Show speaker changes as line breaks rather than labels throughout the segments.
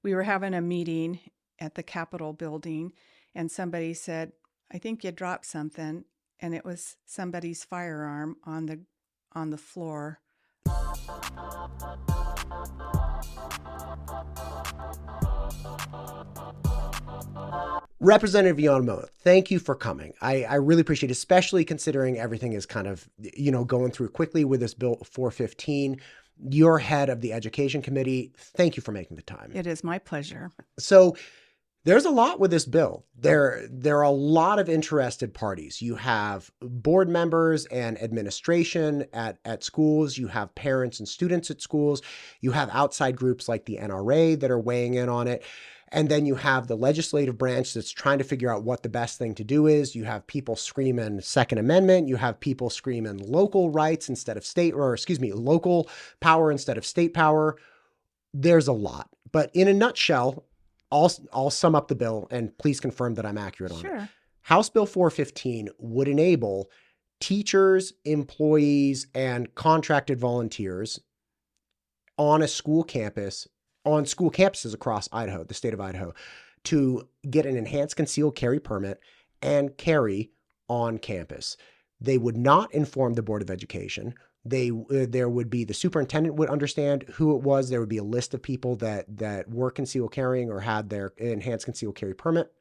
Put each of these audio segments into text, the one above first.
we were having a meeting at the Capitol building, and somebody said, "I think you dropped something," and it was somebody's firearm on the floor.
Representative Yamamoto, thank you for coming. I really appreciate it, especially considering everything is kind of, going through quickly with this Bill 415. You're head of the Education Committee. Thank you for making the time.
It is my pleasure.
So there's a lot with this bill. There are a lot of interested parties. You have board members and administration at schools. You have parents and students at schools. You have outside groups like the NRA that are weighing in on it. And then you have the legislative branch that's trying to figure out what the best thing to do is. You have people screaming Second Amendment. You have people screaming local rights instead of local power instead of state power. There's a lot. But in a nutshell, I'll sum up the bill, and please confirm that I'm accurate on it. House Bill 415 would enable teachers, employees, and contracted volunteers on school campuses across Idaho, the state of Idaho, to get an enhanced concealed carry permit and carry on campus. They would not inform the Board of Education. There would be, the superintendent would understand who it was. There would be a list of people that were concealed carrying or had their enhanced concealed carry permit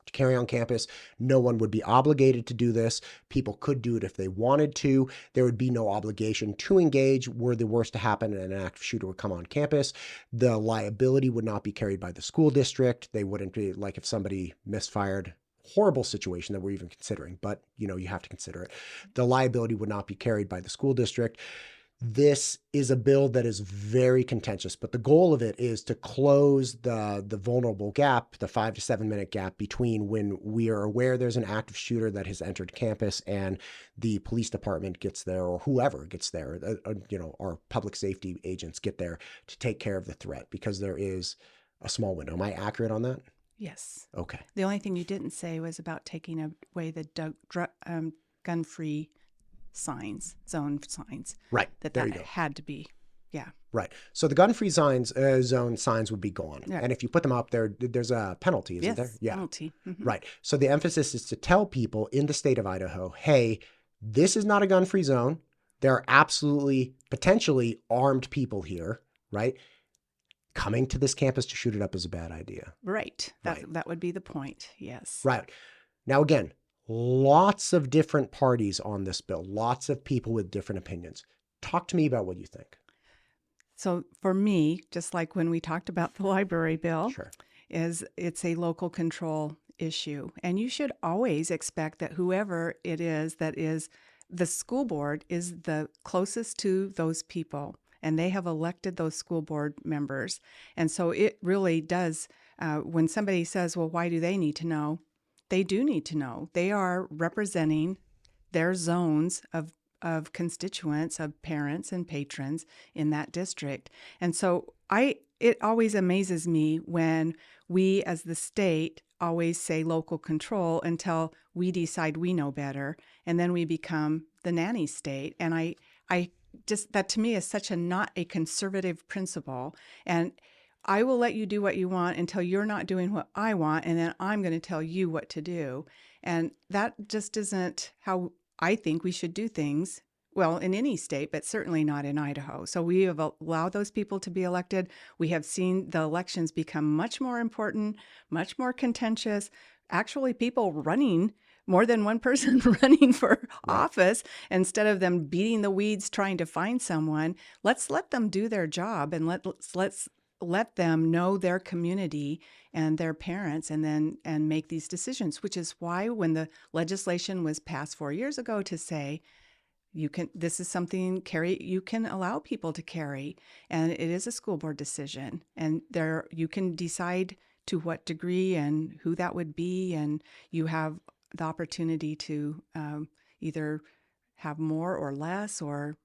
to carry on campus. No one would be obligated to do this. People could do it if they wanted to. There would be no obligation to engage were the worst to happen and an active shooter would come on campus. The liability would not be carried by the school district. They wouldn't be, like if somebody misfired, horrible situation that we're even considering, but you have to consider it. The liability would not be carried by the school district. This is a bill that is very contentious, but the goal of it is to close the vulnerable gap, the 5 to 7 minute gap between when we are aware there's an active shooter that has entered campus and the police department gets there, or whoever gets there, our public safety agents get there to take care of the threat, because there is a small window. Am I accurate on that?
Yes.
Okay.
The only thing you didn't say was about taking away the gun-free zone signs.
Right.
That
go.
had to be. Yeah.
Right. So the gun-free zone signs would be gone.
Yeah.
And if you put them up there, there's a penalty, isn't there? Yeah.
Penalty. Mm-hmm.
Right. So the emphasis is to tell people in the state of Idaho, hey, this is not a gun-free zone. There are absolutely, potentially armed people here, right? Coming to this campus to shoot it up is a bad idea.
Right. That would be the point. Yes.
Right. Now, again, lots of different parties on this bill, lots of people with different opinions. Talk to me about what you think.
So for me, just like when we talked about the library bill,
Sure.
It's a local control issue. And you should always expect that whoever it is that is the school board is the closest to those people. And they have elected those school board members. And so it really does, when somebody says, well, why do they need to know? They do need to know. They are representing their zones of constituents, of parents and patrons in that district. And so it always amazes me when we as the state always say local control until we decide we know better. And then we become the nanny state. And I just, that to me is such not a conservative principle. And I will let you do what you want until you're not doing what I want, and then I'm going to tell you what to do. And that just isn't how I think we should do things. Well, in any state, but certainly not in Idaho. So we have allowed those people to be elected. We have seen the elections become much more important, much more contentious. Actually, people running, more than one person running for office, instead of them beating the weeds trying to find someone. Let's let them do their job, and let's let them know their community and their parents, and make these decisions, which is why when the legislation was passed 4 years ago to say, this is something you can allow people to carry, and it is a school board decision, and you can decide to what degree and who that would be, and you have the opportunity to either have more or less, or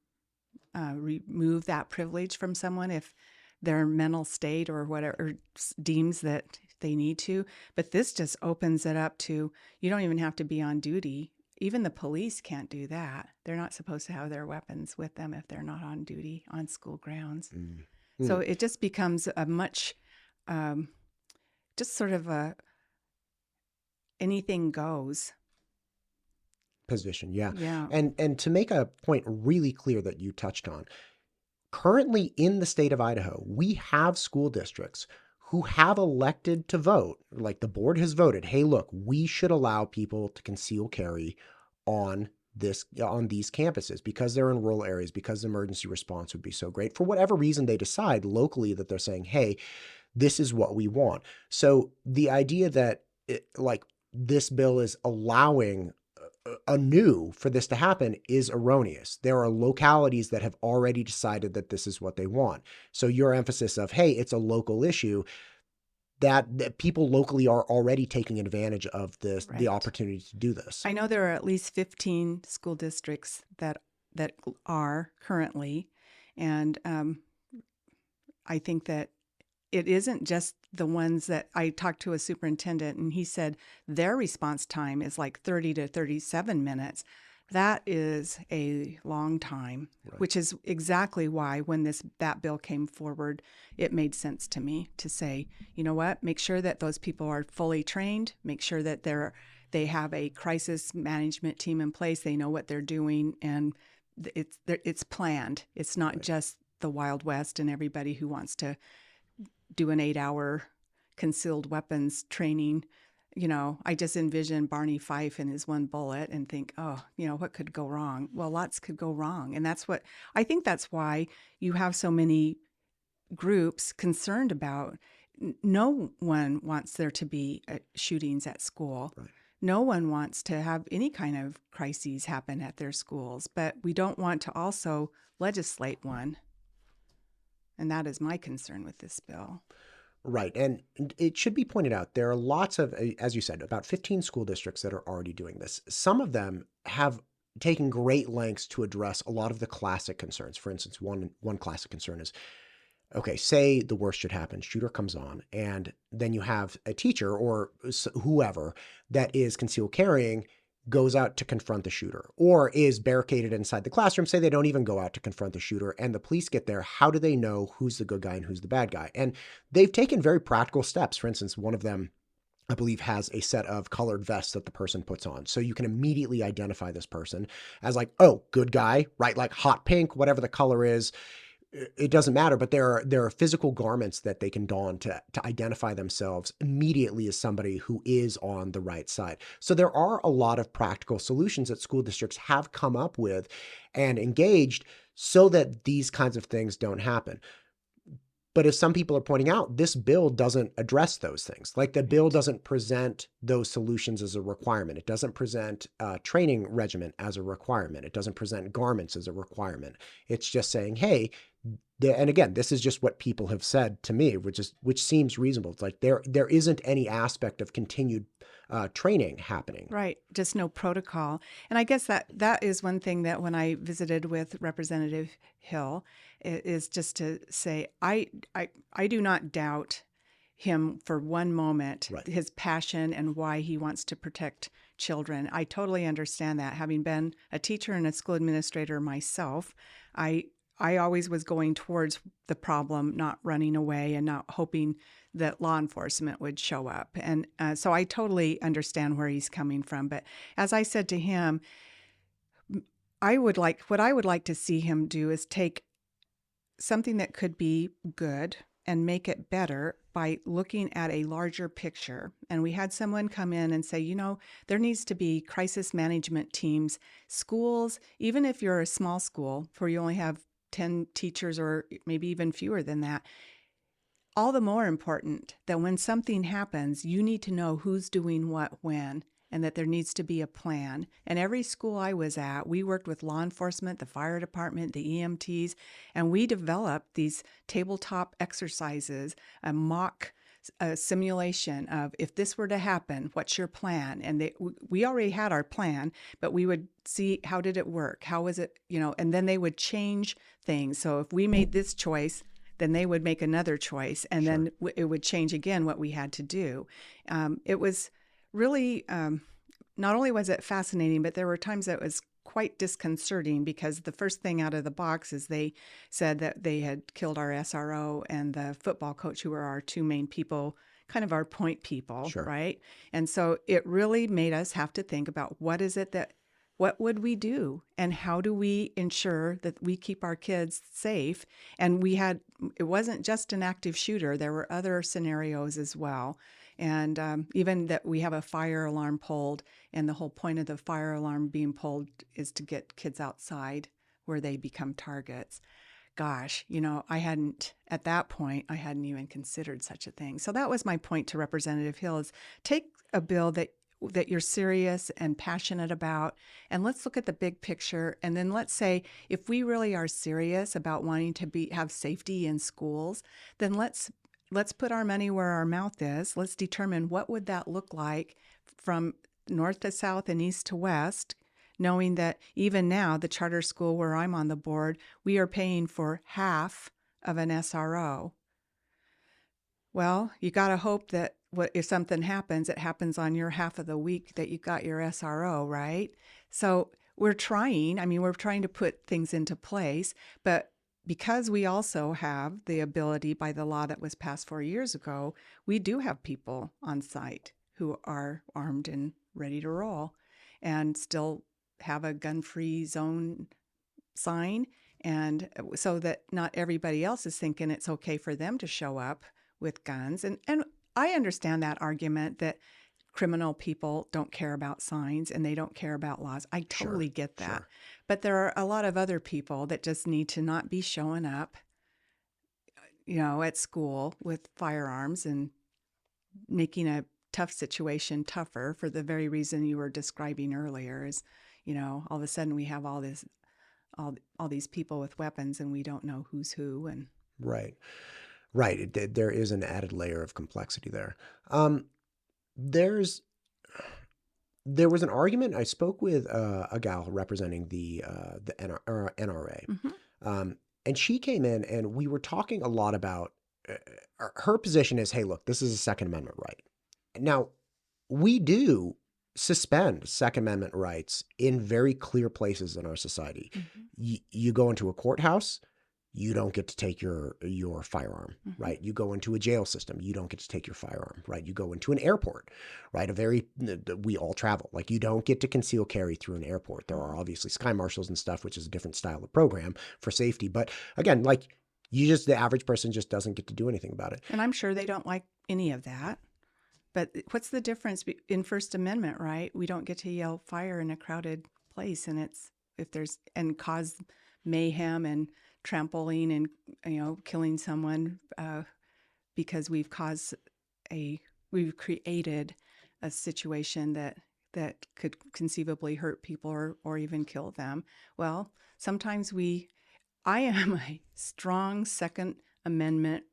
remove that privilege from someone if their mental state or whatever deems that they need to. But this just opens it up to, you don't even have to be on duty. Even the police can't do that. They're not supposed to have their weapons with them if they're not on duty on school grounds. Mm-hmm. So it just becomes a much just sort of a anything goes.
Position. Yeah.
Yeah.
And to make a point really clear that you touched on, currently in the state of Idaho, we have school districts who have elected to vote, like the board has voted, hey, look, we should allow people to conceal carry on these campuses because they're in rural areas, because the emergency response would be so great. For whatever reason they decide locally that they're saying, hey, this is what we want. So the idea that this bill is allowing anew for this to happen is erroneous. There are localities that have already decided that this is what they want. So your emphasis of, hey, it's a local issue, that people locally are already taking advantage of this,
Right.
the opportunity to do this.
I know there are at least 15 school districts that are currently, and I think that it isn't just the ones that I talked to a superintendent, and he said their response time is like 30 to 37 minutes. That is a long time,
Right.
which is exactly why when that bill came forward, it made sense to me to say, you know what, make sure that those people are fully trained, make sure that they have a crisis management team in place, they know what they're doing, and it's planned. It's not just the Wild West and everybody who wants to do an 8-hour concealed weapons training. You know, I just envision Barney Fife and his one bullet and think, oh, you know, what could go wrong? Well, lots could go wrong. And I think that's why you have so many groups concerned about, no one wants there to be shootings at school.
Right.
No one wants to have any kind of crises happen at their schools, but we don't want to also legislate one. And that is my concern with this bill.
Right. And it should be pointed out, there are lots of, as you said, about 15 school districts that are already doing this. Some of them have taken great lengths to address a lot of the classic concerns. For instance, one classic concern is, okay, say the worst should happen, shooter comes on, and then you have a teacher or whoever that is concealed carrying goes out to confront the shooter or is barricaded inside the classroom. Say they don't even go out to confront the shooter and the police get there. How do they know who's the good guy and who's the bad guy? And they've taken very practical steps. For instance, one of them, I believe, has a set of colored vests that the person puts on. So you can immediately identify this person as like, oh, good guy, right? Like hot pink, whatever the color is. It doesn't matter, but there are physical garments that they can don to identify themselves immediately as somebody who is on the right side. So there are a lot of practical solutions that school districts have come up with and engaged so that these kinds of things don't happen. But as some people are pointing out, this bill doesn't address those things. Like the bill doesn't present those solutions as a requirement. It doesn't present a training regimen as a requirement. It doesn't present garments as a requirement. It's just saying, hey, and again, this is just what people have said to me, which seems reasonable. It's like there isn't any aspect of continued training happening.
Right. Just no protocol. And I guess that is one thing that when I visited with Representative Hill is just to say, I do not doubt him for one moment,
Right.
his passion and why he wants to protect children. I totally understand that. Having been a teacher and a school administrator myself, I always was going towards the problem, not running away and not hoping that law enforcement would show up. And so I totally understand where he's coming from. But as I said to him, what I would like to see him do is take something that could be good and make it better by looking at a larger picture. And we had someone come in and say, you know, there needs to be crisis management teams, schools, even if you're a small school where you only have 10 teachers or maybe even fewer than that, all the more important that when something happens, you need to know who's doing what when, and that there needs to be a plan. And every school I was at, we worked with law enforcement, the fire department, the EMTs, and we developed these tabletop exercises, a mock simulation of if this were to happen, what's your plan? And we already had our plan, but we would see how did it work? How was it, you know, and then they would change things. So if we made this choice, then they would make another choice, and then it would change again what we had to do. It was really, not only was it fascinating, but there were times that it was quite disconcerting because the first thing out of the box is they said that they had killed our SRO and the football coach, who were our two main people, kind of our point people,
Sure.
right? And so it really made us have to think about what would we do and how do we ensure that we keep our kids safe? And it wasn't just an active shooter. There were other scenarios as well. And even that we have a fire alarm pulled, and the whole point of the fire alarm being pulled is to get kids outside where they become targets. Gosh, at that point, I hadn't even considered such a thing. So that was my point to Representative Hill, is take a bill that you're serious and passionate about, and let's look at the big picture. And then let's say, if we really are serious about wanting to have safety in schools, then let's put our money where our mouth is. Let's determine what would that look like from north to south and east to west, knowing that even now, the charter school where I'm on the board, we are paying for half of an SRO. Well, you got to hope that if something happens, it happens on your half of the week that you got your SRO, right? So we're trying to put things into place, but because we also have the ability by the law that was passed 4 years ago, we do have people on site who are armed and ready to roll and still have a gun-free zone sign. And so that not everybody else is thinking it's okay for them to show up with guns. And I understand that argument that criminal people don't care about signs and they don't care about laws. I totally get that.
Sure.
But there are a lot of other people that just need to not be showing up, at school with firearms and making a tough situation tougher for the very reason you were describing earlier is, all of a sudden we have all these people with weapons and we don't know who's who. And
Right. There is an added layer of complexity there. There was an argument. I spoke with a gal representing the NRA, and she came in, and we were talking a lot about her position is, hey, look, this is a Second Amendment right. Now, we do suspend Second Amendment rights in very clear places in our society. You go into a courthouse, you don't get to take your firearm, right? You go into a jail system, you don't get to take your firearm, right? You go into an airport, right? We all travel. Like, you don't get to conceal carry through an airport. There are obviously sky marshals and stuff, which is a different style of program for safety. But again, like, the average person just doesn't get to do anything about it.
And I'm sure they don't like any of that. But what's the difference in First Amendment, right? We don't get to yell fire in a crowded place, and and cause mayhem and trampling and killing someone because we've created a situation that could conceivably hurt people or even kill them. Well, sometimes I am a strong Second Amendment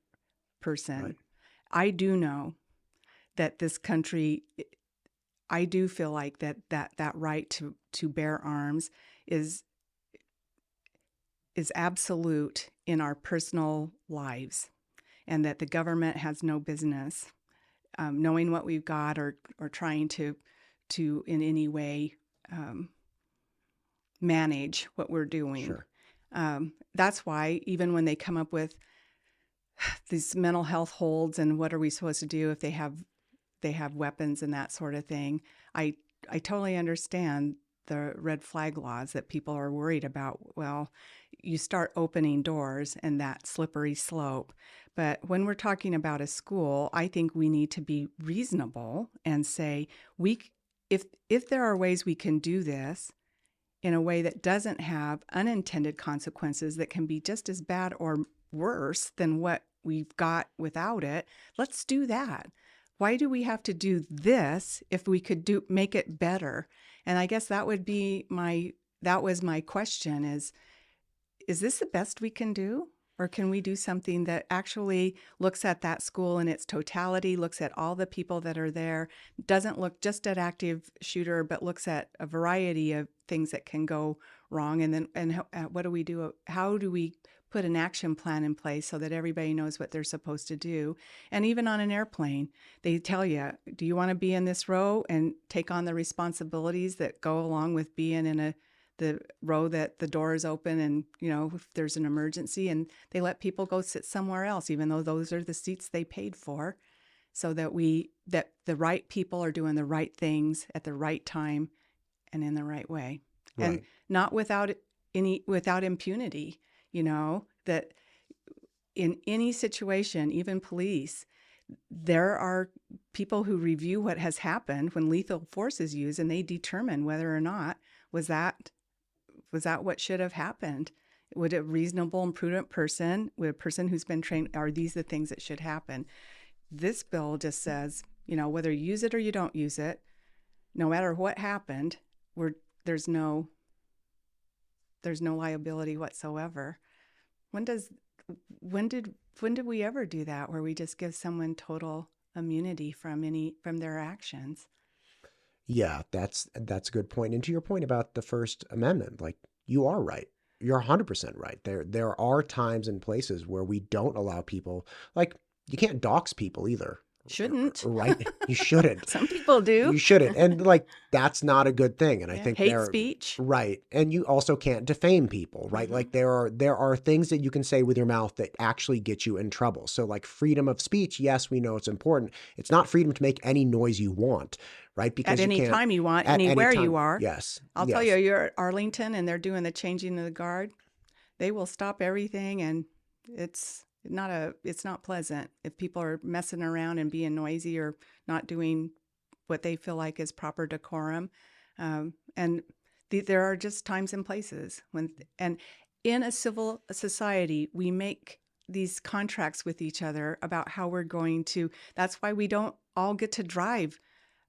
person.
Right.
I do know that this country, I do feel like that right to bear arms is absolute in our personal lives, and that the government has no business knowing what we've got or trying to in any way manage what we're doing.
Sure.
That's why even when they come up with these mental health holds and what are we supposed to do if they have weapons and that sort of thing, I totally understand the red flag laws that people are worried about. Well, you start opening doors and that slippery slope. But when we're talking about a school, I think we need to be reasonable and say, if there are ways we can do this in a way that doesn't have unintended consequences that can be just as bad or worse than what we've got without it, let's do that. Why do we have to do this if we could make it better? And I guess that was my question is this the best we can do? Or can we do something that actually looks at that school in its totality, looks at all the people that are there, doesn't look just at active shooter, but looks at a variety of things that can go wrong? And what do we do? How do we put an action plan in place so that everybody knows what they're supposed to do? And even on an airplane, they tell you, do you want to be in this row and take on the responsibilities that go along with being in the row that the door is open and, if there's an emergency, and they let people go sit somewhere else, even though those are the seats they paid for, so that the right people are doing the right things at the right time and in the right way.
Right.
And not without impunity, that in any situation, even police, there are people who review what has happened when lethal force is used, and they determine whether or not was that what should have happened. Would a reasonable and prudent person, would a person who's been trained, are these the things that should happen? This bill just says, whether you use it or you don't use it, no matter what happened, there's no liability whatsoever. When did we ever do that, where we just give someone total immunity from their actions?
Yeah, that's a good point. And to your point about the First Amendment, like, you are right. You're 100% right. There are times and places where we don't allow people, like, you can't dox people either.
Shouldn't.
Right? You shouldn't.
Some people do.
You shouldn't. And like, that's not a good thing. And I think
hate speech.
Right. And you also can't defame people, right?
Mm-hmm.
Like, there are things that you can say with your mouth that actually get you in trouble. So like, freedom of speech, yes, we know it's important. It's not freedom to make any noise you want, right? Because
at any time you want, anywhere you are.
Yes.
I'll tell you, you're at Arlington and they're doing the changing of the guard. They will stop everything, and it's not pleasant if people are messing around and being noisy or not doing what they feel like is proper decorum. And there are just times and places and in a civil society, we make these contracts with each other about how we're going to. That's why we don't all get to drive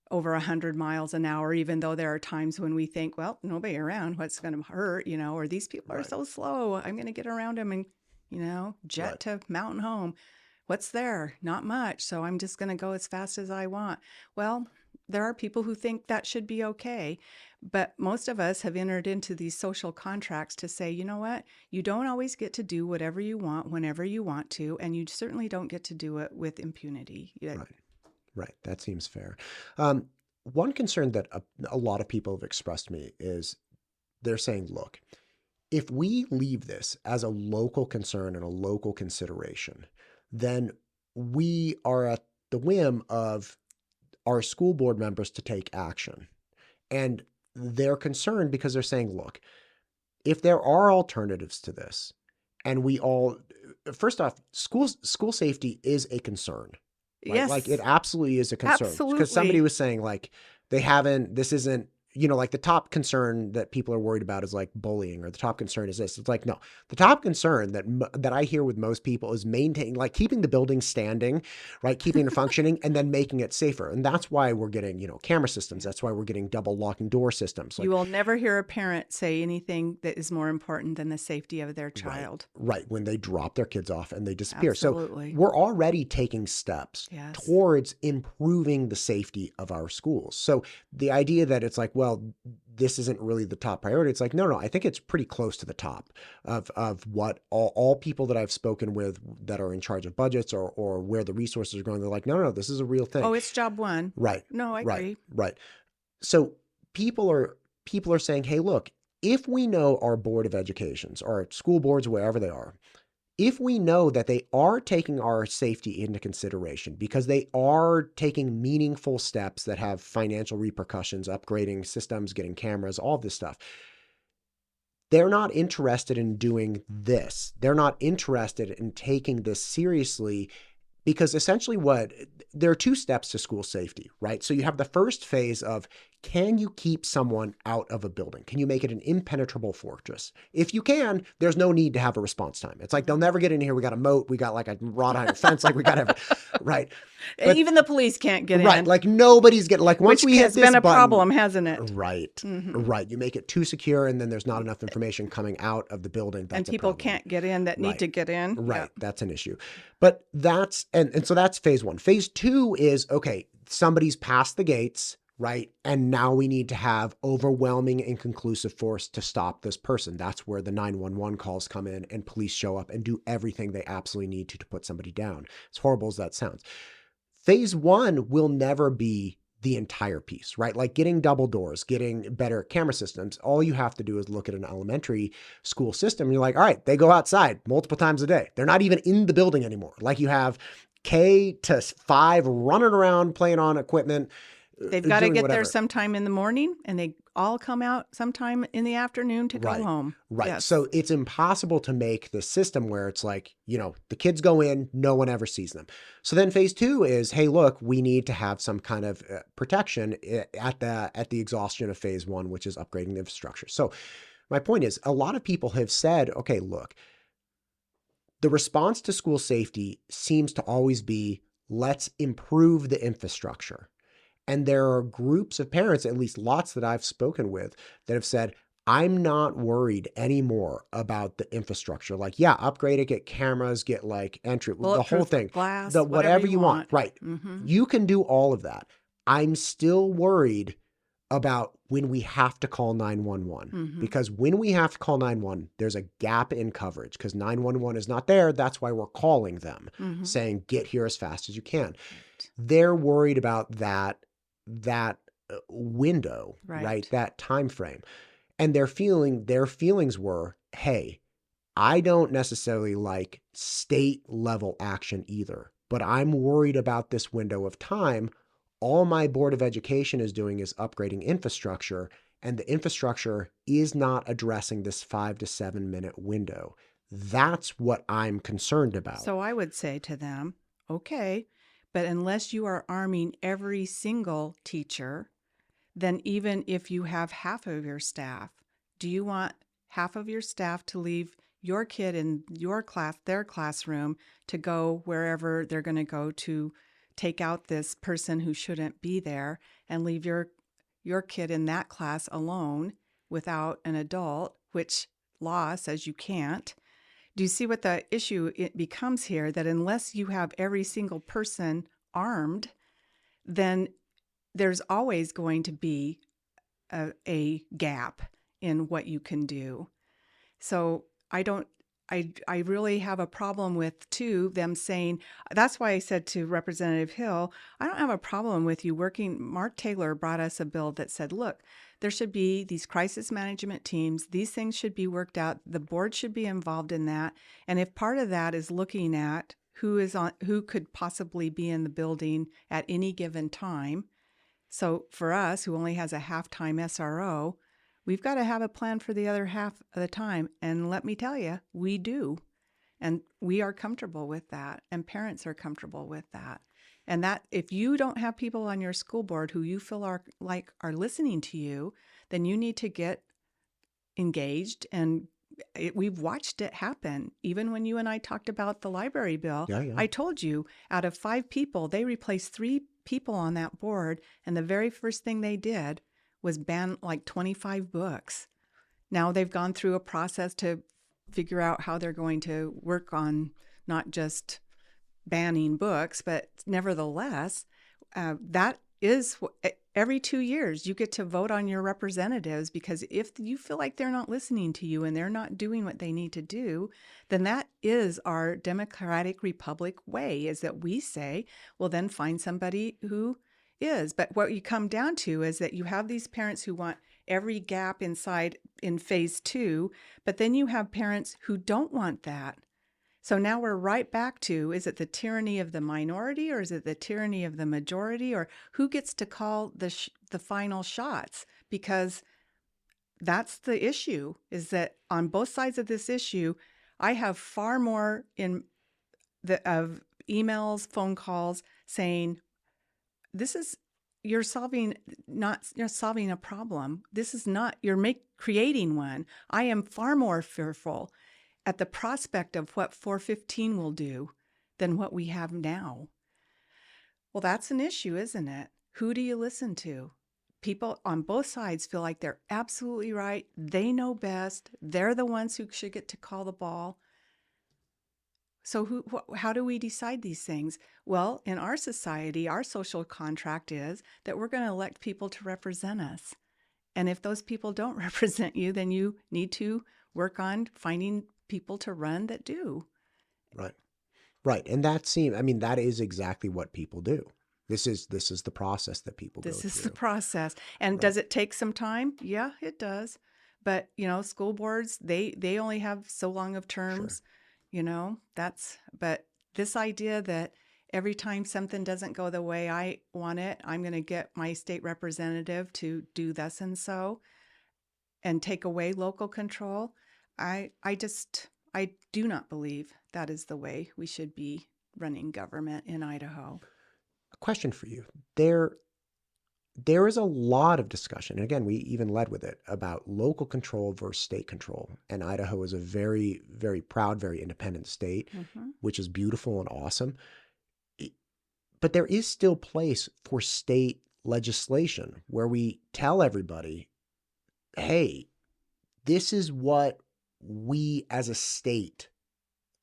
over 100 miles an hour, even though there are times when we think, well, nobody around, what's going to hurt, or these people are so slow, I'm going to get around them and jet to mountain home. What's there? Not much. So I'm just going to go as fast as I want. Well, there are people who think that should be okay. But most of us have entered into these social contracts to say, you know what? You don't always get to do whatever you want whenever you want to. And you certainly don't get to do it with impunity.
Right. That seems fair. One concern that a lot of people have expressed to me is they're saying, look, if we leave this as a local concern and a local consideration, then we are at the whim of our school board members to take action. And they're concerned because they're saying, look, if there are alternatives to this, and first off, school safety is a concern. Right?
Yes.
Like, it absolutely is a concern.
Absolutely.
Because somebody was saying, like, this isn't, like, the top concern that people are worried about is like bullying, or the top concern is this. It's like, no, the top concern that I hear with most people is maintaining, like, keeping the building standing, right? Keeping it functioning, and then making it safer. And that's why we're getting, camera systems. That's why we're getting double locking door systems. Like,
you will never hear a parent say anything that is more important than the safety of their child.
Right. When they drop their kids off and they disappear.
Absolutely.
So we're already taking steps towards improving the safety of our schools. So the idea that it's like, well, this isn't really the top priority. It's like, no, I think it's pretty close to the top of what all people that I've spoken with that are in charge of budgets or where the resources are going. They're like, no, this is a real thing.
Oh, it's job one.
Right.
No, I agree.
Right. So people are saying, hey, look, if we know our board of educations or school boards, wherever they are, if we know that they are taking our safety into consideration because they are taking meaningful steps that have financial repercussions, upgrading systems, getting cameras, all this stuff, they're not interested in doing this. They're not interested in taking this seriously, because essentially there are two steps to school safety, right? So you have the first phase of, can you keep someone out of a building? Can you make it an impenetrable fortress? If you can, there's no need to have a response time. It's like, they'll never get in here. We got a moat. We got like a wrought iron fence. Like, we got everything, right?
But even the police can't get in.
Right. Like, nobody's getting, like, once we hit this button. Which has been a problem,
hasn't it?
Right. Mm-hmm. Right. You make it too secure, and then there's not enough information coming out of the building. That's
and people can't get in that need to get in.
Right.
Yeah.
That's an issue. But so that's phase one. Phase two is, okay, somebody's passed the gates, right? And now we need to have overwhelming and conclusive force to stop this person. That's where the 911 calls come in and police show up and do everything they absolutely need to put somebody down. As horrible as that sounds. Phase one will never be the entire piece, right? Like getting double doors, getting better camera systems. All you have to do is look at an elementary school system. And you're like, all right, they go outside multiple times a day. They're not even in the building anymore. Like you have K to 5 running around playing on equipment,
They've got to
doing
get there
whatever.
sometime in the morning, and they all come out sometime in the afternoon to go
Right.
home.
Right.
Yes.
So it's impossible to make this system where it's like, the kids go in, no one ever sees them. So then phase 2 is, hey, look, we need to have some kind of protection at the exhaustion of phase 1, which is upgrading the infrastructure. So my point is, a lot of people have said, okay, look, the response to school safety seems to always be, let's improve the infrastructure. And there are groups of parents, at least lots that I've spoken with, that have said, I'm not worried anymore about the infrastructure. Like, yeah, upgrade it, get cameras, get like entry, the whole
Bulletproof
thing,
glass,
the whatever you want. Right.
Mm-hmm.
You can do all of that. I'm still worried about when we have to call 911,
Mm-hmm.
because when we have to call 911, there's a gap in coverage because 911 is not there. That's why we're calling them,
Mm-hmm.
saying, get here as fast as you can.
Right.
They're worried about that window, right? That time frame. And their feelings were, hey, I don't necessarily like state level action either, but I'm worried about this window of time. All my Board of Education is doing is upgrading infrastructure, and the infrastructure is not addressing this 5 to 7 minute window. That's what I'm concerned about.
So I would say to them, okay, but unless you are arming every single teacher, then even if you have half of your staff, do you want half of your staff to leave your kid in your class, their classroom, to go wherever they're going to go to take out this person who shouldn't be there, and leave your kid in that class alone without an adult, which law says you can't? Do you see what the issue it becomes here? That unless you have every single person armed, then there's always going to be a gap in what you can do. So I really have a problem with, too, them saying, that's why I said to Representative Hill, I don't have a problem with you working. Mark Taylor brought us a bill that said, look, there should be these crisis management teams. These things should be worked out. The board should be involved in that. And if part of that is looking at who could possibly be in the building at any given time. So for us, who only has a half-time SRO, we've got to have a plan for the other half of the time. And let me tell you, we do. And we are comfortable with that. And parents are comfortable with that. And that if you don't have people on your school board who you feel are listening to you, then you need to get engaged. And we've watched it happen. Even when you and I talked about the library bill,
Yeah.
I told you out of 5 people, they replaced 3 people on that board. And the very first thing they did was ban like 25 books. Now they've gone through a process to figure out how they're going to work on not just banning books, but nevertheless, that is every 2 years you get to vote on your representatives, because if you feel like they're not listening to you and they're not doing what they need to do, then that is our democratic republic way, is that we say, well, then find somebody who is. But what you come down to is that you have these parents who want every gap inside in phase 2, but then you have parents who don't want that. So now we're right back to, is it the tyranny of the minority, or is it the tyranny of the majority, or who gets to call the final shots? Because that's the issue, is that on both sides of this issue, I have far more of emails, phone calls saying, you're solving a problem. This is not, creating one. I am far more fearful at the prospect of what 415 will do than what we have now. Well, that's an issue, isn't it? Who do you listen to? People on both sides feel like they're absolutely right. They know best. They're the ones who should get to call the ball. So how do we decide these things? Well, in our society, our social contract is that we're going to elect people to represent us. And if those people don't represent you, then you need to work on finding people to run that do.
Right. And that is exactly what people do. This is the process that people go
This is the
through.
process. And
Right.
does it take some time? Yeah, it does. But, school boards, they only have so long of
Sure.
terms, but this idea that every time something doesn't go the way I want it, I'm going to get my state representative to do thus and so and take away local control. I do not believe that is the way we should be running government in Idaho.
A question for you. There is a lot of discussion, and again, we even led with it, about local control versus state control. And Idaho is a very, very proud, very independent state,
Mm-hmm.
which is beautiful and awesome. But there is still place for state legislation where we tell everybody, hey, this is what we as a state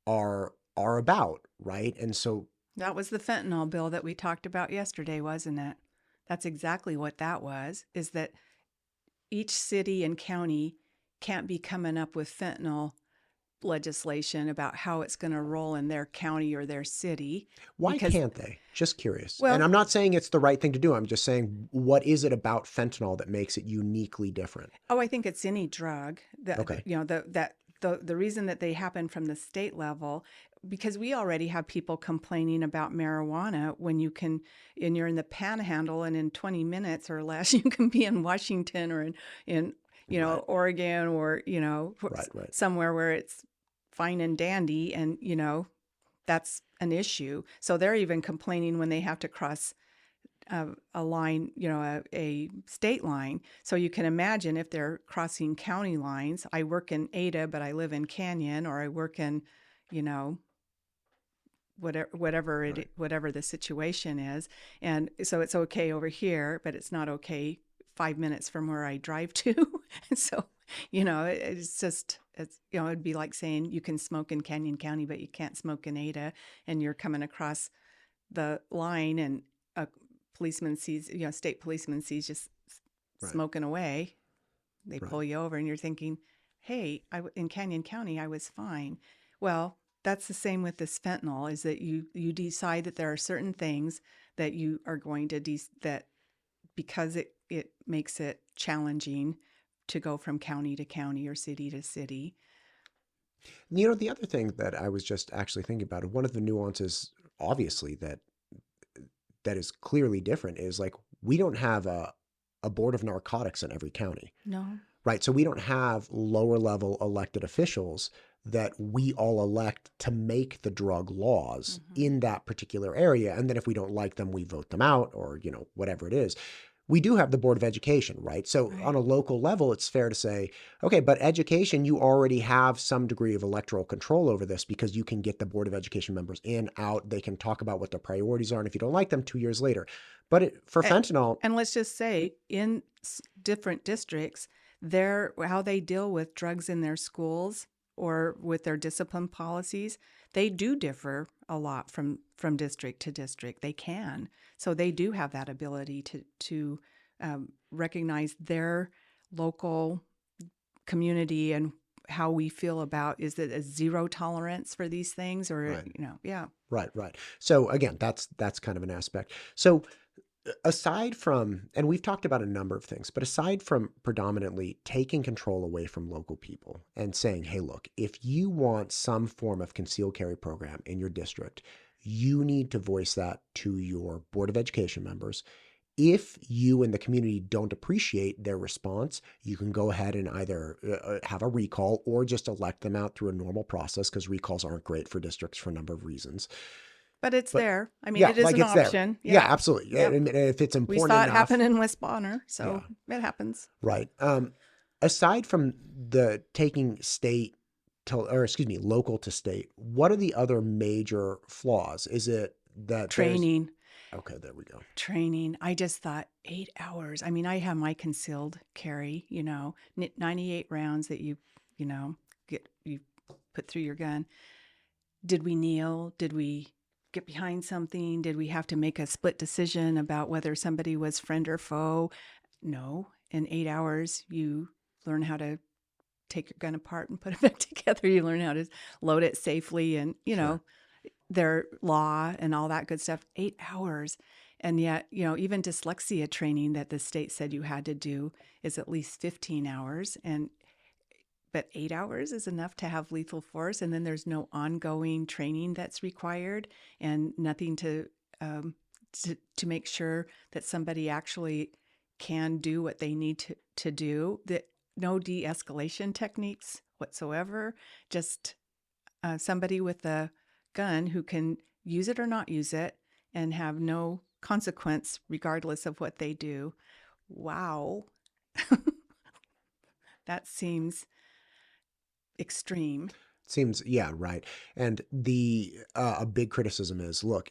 are about, right? And so,
That was the fentanyl bill that we talked about yesterday, wasn't it? That's exactly what that was, is that each city and county can't be coming up with fentanyl legislation about how it's going to roll in their county or their city
why
because,
can't they? Just curious. And
well,
I'm not saying it's the right thing to do. I'm just saying, what is it about fentanyl that makes it uniquely different?
I think it's any drug that,
Okay.
the reason that they happen from the state level, because we already have people complaining about marijuana when and you're in the panhandle and in 20 minutes or less, you can be in Washington or in
Right.
Oregon or,
Right.
somewhere where it's fine and dandy. And, that's an issue. So they're even complaining when they have to cross a line, a state line. So you can imagine if they're crossing county lines. I work in Ada, but I live in Canyon, or I work in,
Right.
whatever the situation is. And so it's okay over here, but it's not okay 5 minutes from where I drive to. And so, it'd be like saying you can smoke in Canyon County, but you can't smoke in Ada, and you're coming across the line and a policeman sees, state policeman sees just
Right.
smoking away. They
Right.
pull you over and you're thinking, hey, in Canyon County, I was fine. Well, that's the same with this fentanyl, is that you decide that there are certain things that you are going to, that because it makes it challenging to go from county to county or city to city.
The other thing that I was just actually thinking about, one of the nuances, obviously, that is clearly different is like we don't have a board of narcotics in every county,
No.
right? So we don't have lower level elected officials that we all elect to make the drug laws
Mm-hmm.
in that particular area. And then if we don't like them, we vote them out or, whatever it is. We do have the Board of Education, right? So
Right.
on a local level, it's fair to say, okay, but education, you already have some degree of electoral control over this because you can get the Board of Education members in, out. They can talk about what their priorities are. And if you don't like them, 2 years later. But for fentanyl,
And let's just say in different districts, how they deal with drugs in their schools or with their discipline policies, they do differ a lot from district to district. They can. So they do have that ability to recognize their local community and how we feel about, is it a zero tolerance for these things or,
Right.
Yeah.
Right. So again, that's kind of an aspect. So aside from, and we've talked about a number of things, but aside from predominantly taking control away from local people and saying, hey, look, if you want some form of concealed carry program in your district, you need to voice that to your Board of Education members. If you and the community don't appreciate their response, you can go ahead and either have a recall or just elect them out through a normal process, because recalls aren't great for districts for a number of reasons.
But it's
But
there. I mean,
yeah,
it is
like
an
it's there.
option.
Yeah, absolutely.
Yep.
And if it's
We
important
saw it
enough,
happen in West Bonner, so it happens.
right. Aside from the taking local to state, what are the other major flaws? Is it that
Training.
Okay, there we go.
Training. I just thought 8 hours. I mean, I have my concealed carry, 98 rounds that you put through your gun. Did we kneel? Did we get behind something? Did we have to make a split decision about whether somebody was friend or foe? No. In 8 hours, you learn how to take your gun apart and put it back together. You learn how to load it safely and,
Sure.
their law and all that good stuff. 8 hours. And yet, even dyslexia training that the state said you had to do is at least 15 hours. But 8 hours is enough to have lethal force. And then there's no ongoing training that's required and nothing to make sure that somebody actually can do what they need to do. That no de-escalation techniques whatsoever. Just somebody with a gun who can use it or not use it and have no consequence regardless of what they do. Wow. That seems extreme.
Seems, yeah, right. And a big criticism is, look,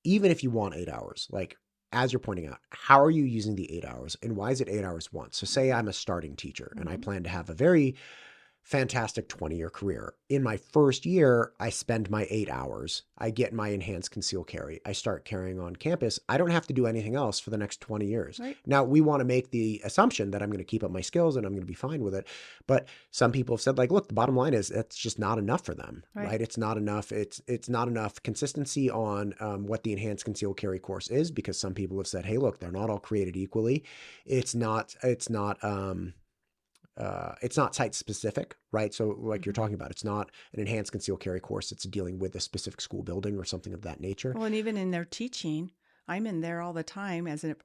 even if you want 8 hours, like as you're pointing out, how are you using the 8 hours and why is it 8 hours once? So say I'm a starting teacher and I plan to have a very fantastic 20-year career. In my first year, I spend my 8 hours. I get my enhanced concealed carry. I start carrying on campus. I don't have to do anything else for the next 20 years.
Right.
Now, we want to make the assumption that I'm going to keep up my skills and I'm going to be fine with it. But some people have said, like, look, the bottom line is that's just not enough for them, right? It's not enough. It's not enough consistency on what the enhanced concealed carry course is, because some people have said, hey, look, they're not all created equally. It's not site specific, right? So like you're talking about, it's not an enhanced concealed carry course. It's dealing with a specific school building or something of that nature.
Well, and even in their teaching, I'm in there all the time as an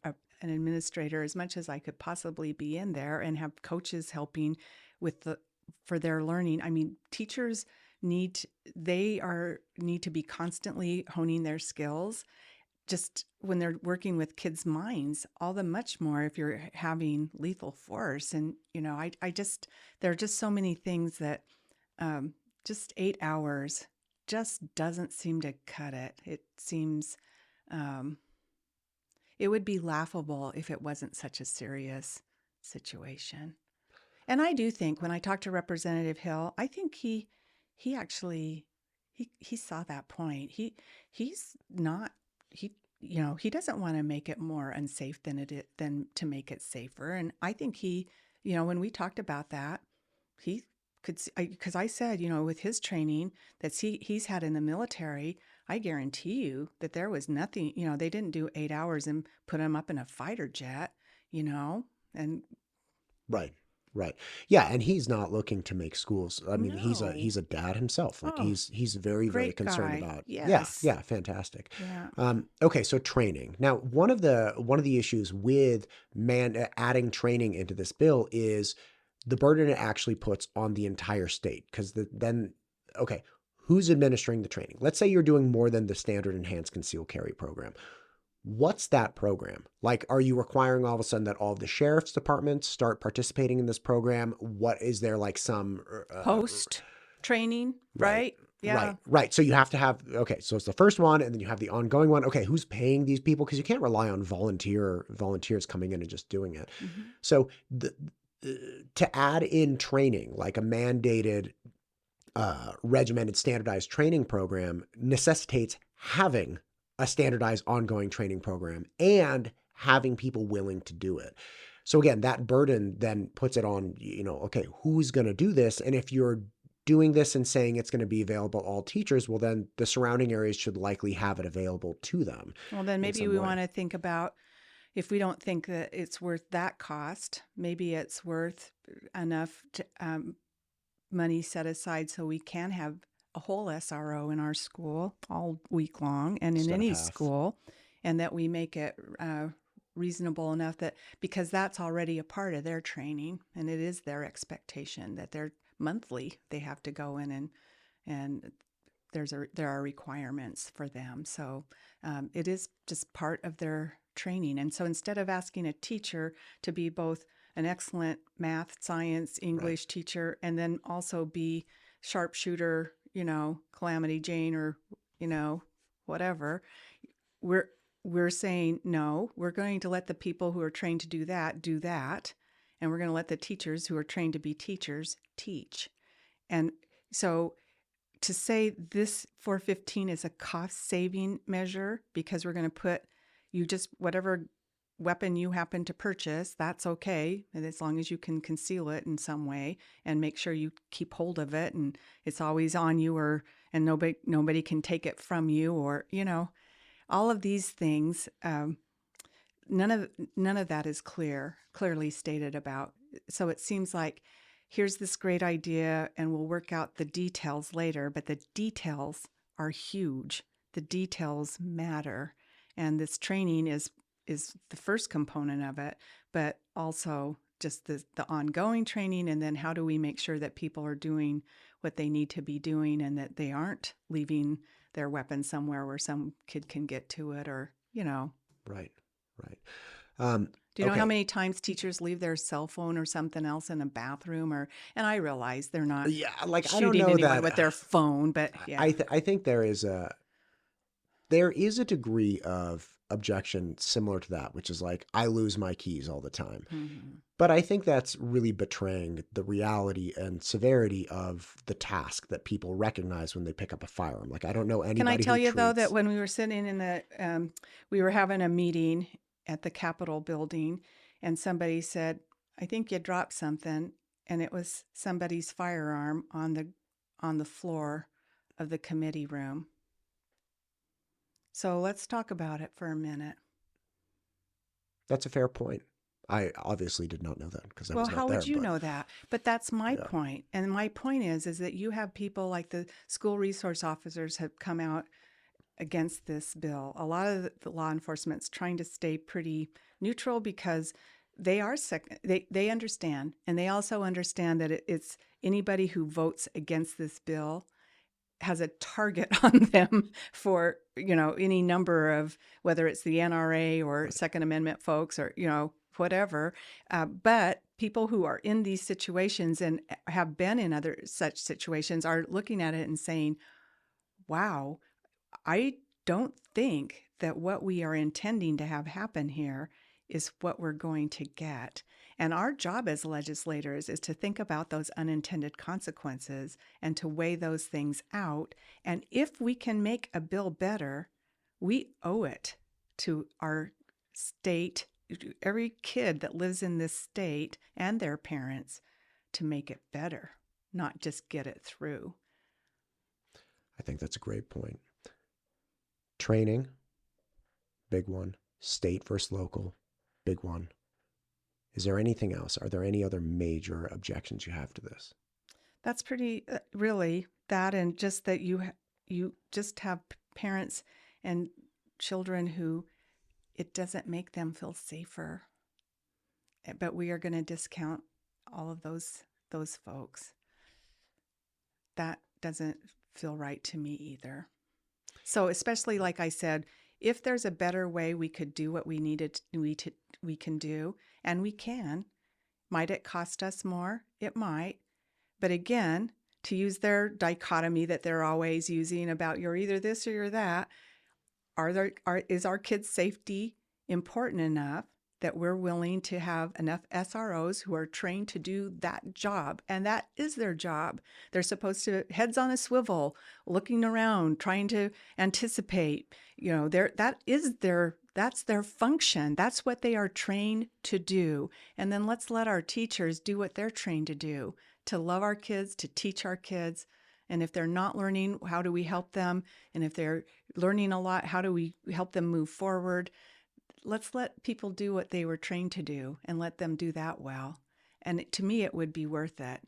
administrator, as much as I could possibly be in there, and have coaches helping for their learning. I mean, teachers need to be constantly honing their skills. Just when they're working with kids' minds, all the much more if you're having lethal force. And, there are just so many things that just 8 hours just doesn't seem to cut it. It seems it would be laughable if it wasn't such a serious situation. And I do think when I talked to Representative Hill, I think he actually saw that point. He's not he doesn't want to make it more unsafe than to make it safer. And I think when we talked about that, he could see, because I said, with his training that he's had in the military, I guarantee you that there was nothing, they didn't do 8 hours and put him up in a fighter jet, and
Right. Yeah, and he's not looking to make schools. I mean,
no.
he's a dad himself. Like he's very, very
Great
concerned
guy.
about.
Yes.
Yeah, fantastic.
Yeah.
Okay, so training. Now, one of the issues with adding training into this bill is the burden it actually puts on the entire state. Because who's administering the training? Let's say you're doing more than the standard enhanced concealed carry program. What's that program? Like, are you requiring all of a sudden that all of the sheriff's departments start participating in this program? What is there, like some
Post training, right? Yeah.
Right. So you have to have, so it's the first one and then you have the ongoing one. Okay, who's paying these people? Because you can't rely on volunteers coming in and just doing it.
Mm-hmm.
So to add in training, like a mandated, regimented, standardized training program necessitates having a standardized ongoing training program and having people willing to do it. So again, that burden then puts it on, who's going to do this? And if you're doing this and saying it's going to be available to all teachers, well, then the surrounding areas should likely have it available to them.
Well, then maybe we want to think about, if we don't think that it's worth that cost, maybe it's worth enough money set aside so we can have a whole SRO in our school all week long and in any school, and that we make it reasonable enough that, because that's already a part of their training and it is their expectation that they're monthly, they have to go in and there are requirements for them. So it is just part of their training. And so instead of asking a teacher to be both an excellent math, science, English teacher, and then also be sharpshooter, Calamity Jane, or, whatever, we're saying, no, we're going to let the people who are trained to do that. And we're going to let the teachers who are trained to be teachers teach. And so to say this 415 is a cost-saving measure because we're going to put whatever weapon you happen to purchase, that's okay, and as long as you can conceal it in some way and make sure you keep hold of it and it's always on you, and nobody can take it from you, or all of these things, none of that is clearly stated about. So it seems like here's this great idea and we'll work out the details later, but the details are huge. The details matter. And this training is the first component of it, but also just the ongoing training. And then how do we make sure that people are doing what they need to be doing and that they aren't leaving their weapon somewhere where some kid can get to it or,
Right.
Do you know
Okay.
how many times teachers leave their cell phone or something else in a bathroom? And I realize they're not
Yeah, like I don't
shooting
know
anyone
that.
with their phone, but yeah.
I think there is a degree of objection similar to that, which is like I lose my keys all the time.
Mhm.
But I think that's really betraying the reality and severity of the task that people recognize when they pick up a firearm. Like I don't know anybody.
Can I tell
who
you though
treats...
that when we were sitting in we were having a meeting at the Capitol building, and somebody said, "I think you dropped something," and it was somebody's firearm on the floor of the committee room. So let's talk about it for a minute.
That's a fair point. I obviously did not know that because I
Well,
was not
how
there.
would you know that? But that's my
Yeah.
point. And my point is that you have people like the school resource officers have come out against this bill. A lot of the law enforcement's trying to stay pretty neutral because they are they understand, and they also understand that it's anybody who votes against this bill has a target on them for, any number of, whether it's the NRA or Second Amendment folks or, whatever. But people who are in these situations and have been in other such situations are looking at it and saying, wow, I don't think that what we are intending to have happen here is what we're going to get. And our job as legislators is to think about those unintended consequences and to weigh those things out. And if we can make a bill better, we owe it to our state, every kid that lives in this state and their parents, to make it better, not just get it through.
I think that's a great point. Training, big one. State versus local, big one. Is there anything else? Are there any other major objections you have to this?
That's pretty really that, and just that you just have parents and children who it doesn't make them feel safer. But we are going to discount all of those folks. That doesn't feel right to me either. So especially like I said, if there's a better way we could do what we needed we can do, and we can. Might it cost us more? It might. But again, to use their dichotomy that they're always using about you're either this or you're that, is our kids' safety important enough that we're willing to have enough SROs who are trained to do that job? And that is their job. They're supposed to heads on a swivel, looking around, trying to anticipate. That's their function. That's what they are trained to do. And then let's let our teachers do what they're trained to do, to love our kids, to teach our kids. And if they're not learning, how do we help them? And if they're learning a lot, how do we help them move forward? Let's let people do what they were trained to do and let them do that well. And to me, it would be worth it.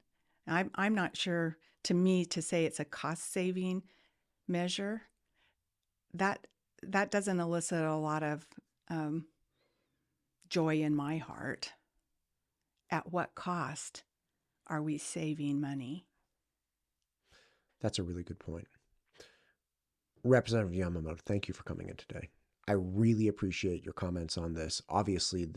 I'm not sure, to me, to say it's a cost-saving measure, that doesn't elicit a lot of joy in my heart. At what cost are we saving money?
That's a really good point. Representative Yamamoto, thank you for coming in today. I really appreciate your comments on this. Obviously,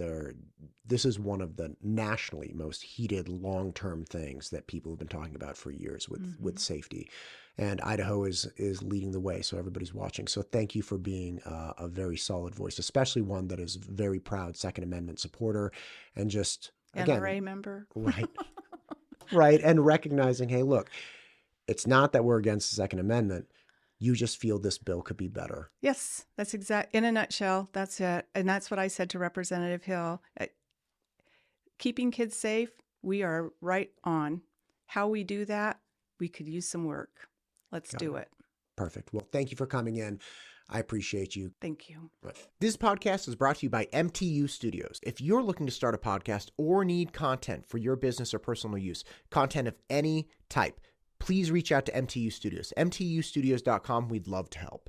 this is one of the nationally most heated long-term things that people have been talking about for years with safety. And Idaho is leading the way, so everybody's watching. So thank you for being a very solid voice, especially one that is very proud Second Amendment supporter and just, again,
NRA member.
Right. Right. And recognizing, hey, look, it's not that we're against the Second Amendment. You just feel this bill could be better.
Yes, that's in a nutshell. That's it. And that's what I said to Representative Hill. Keeping kids safe, we are right on. How we do that, we could use some work. Let's do it.
Perfect. Well, thank you for coming in. I appreciate you.
Thank you.
This podcast is brought to you by MTU Studios. If you're looking to start a podcast or need content for your business or personal use, content of any type, please reach out to MTU Studios. MTUstudios.com. We'd love to help.